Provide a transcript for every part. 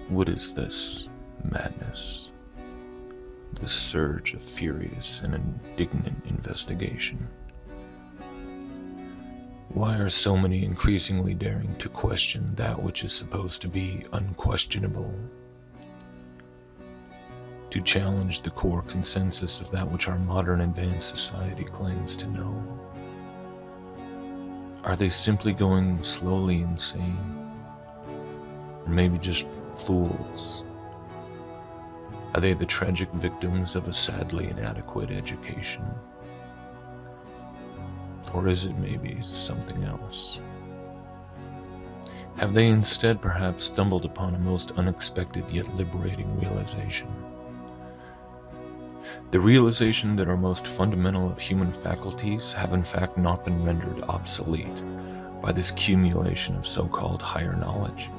What is this madness? This surge of furious and indignant investigation? Why are so many increasingly daring to question that which is supposed to be unquestionable? To challenge the core consensus of that which our modern advanced society claims to know? Are they simply going slowly insane? Or maybe just fools? Are they the tragic victims of a sadly inadequate education? Or is it maybe something else? Have they instead perhaps stumbled upon a most unexpected yet liberating realization? The realization that our most fundamental of human faculties have in fact not been rendered obsolete by this cumulation of so-called higher knowledge,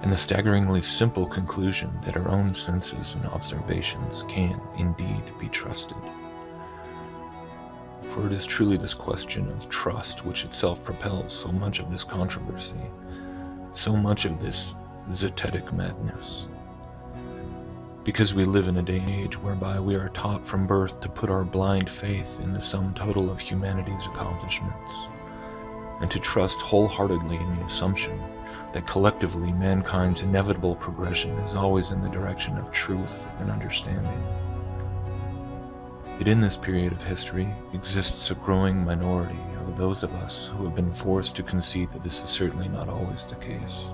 and the staggeringly simple conclusion that our own senses and observations can indeed be trusted. For it is truly this question of trust which itself propels so much of this controversy, so much of this zetetic madness. Because we live in a day and age whereby we are taught from birth to put our blind faith in the sum total of humanity's accomplishments, and to trust wholeheartedly in the assumption that collectively mankind's inevitable progression is always in the direction of truth and understanding. Yet in this period of history exists a growing minority of those of us who have been forced to concede that this is certainly not always the case.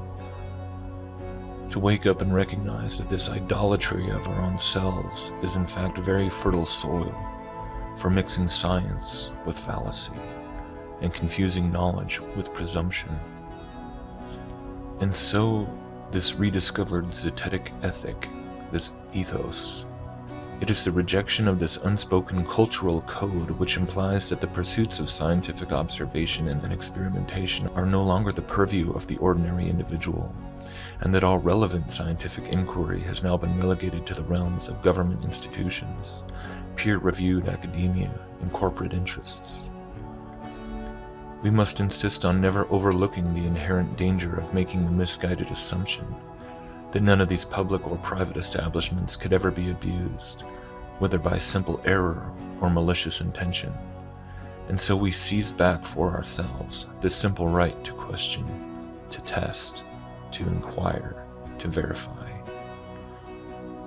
To wake up and recognize that this idolatry of our own selves is in fact very fertile soil for mixing science with fallacy and confusing knowledge with presumption. And so this rediscovered zetetic ethic, this ethos, it is the rejection of this unspoken cultural code which implies that the pursuits of scientific observation and experimentation are no longer the purview of the ordinary individual, and that all relevant scientific inquiry has now been relegated to the realms of government institutions, peer-reviewed academia, and corporate interests. We must insist on never overlooking the inherent danger of making the misguided assumption that none of these public or private establishments could ever be abused, whether by simple error or malicious intention. And so we seize back for ourselves this simple right to question, to test, to inquire, to verify.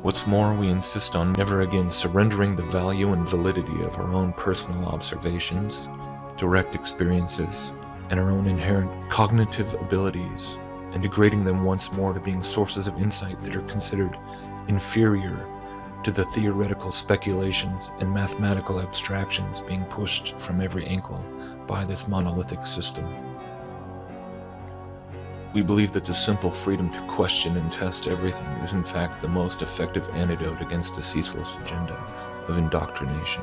What's more, we insist on never again surrendering the value and validity of our own personal observations, direct experiences, and our own inherent cognitive abilities, and degrading them once more to being sources of insight that are considered inferior to the theoretical speculations and mathematical abstractions being pushed from every angle by this monolithic system. We believe that the simple freedom to question and test everything is in fact the most effective antidote against the ceaseless agenda of indoctrination.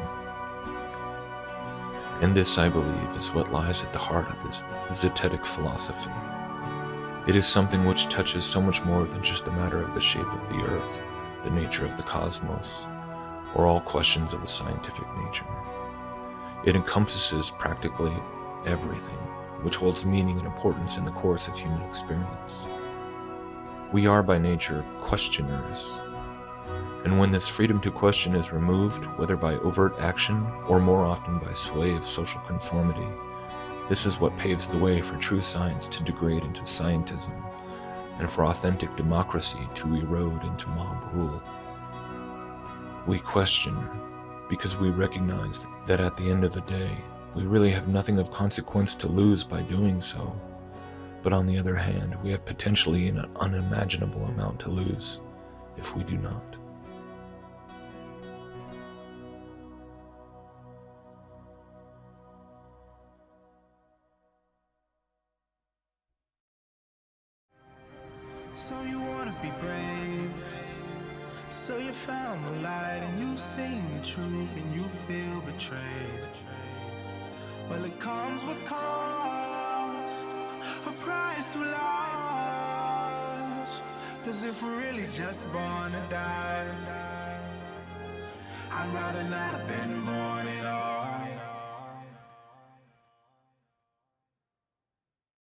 And this, I believe, is what lies at the heart of this zetetic philosophy. It is something which touches so much more than just the matter of the shape of the earth, the nature of the cosmos, or all questions of a scientific nature. It encompasses practically everything which holds meaning and importance in the course of human experience. We are by nature questioners, and when this freedom to question is removed, whether by overt action or more often by sway of social conformity, this is what paves the way for true science to degrade into scientism, and for authentic democracy to erode into mob rule. We question because we recognize that at the end of the day, we really have nothing of consequence to lose by doing so, but on the other hand, we have potentially an unimaginable amount to lose if we do not. So you wanna be brave, so you found the light and you've seen the truth and you feel betrayed. Well, it comes with cost, a price too large, 'cause if we're really just born to die, I'd rather not have been born.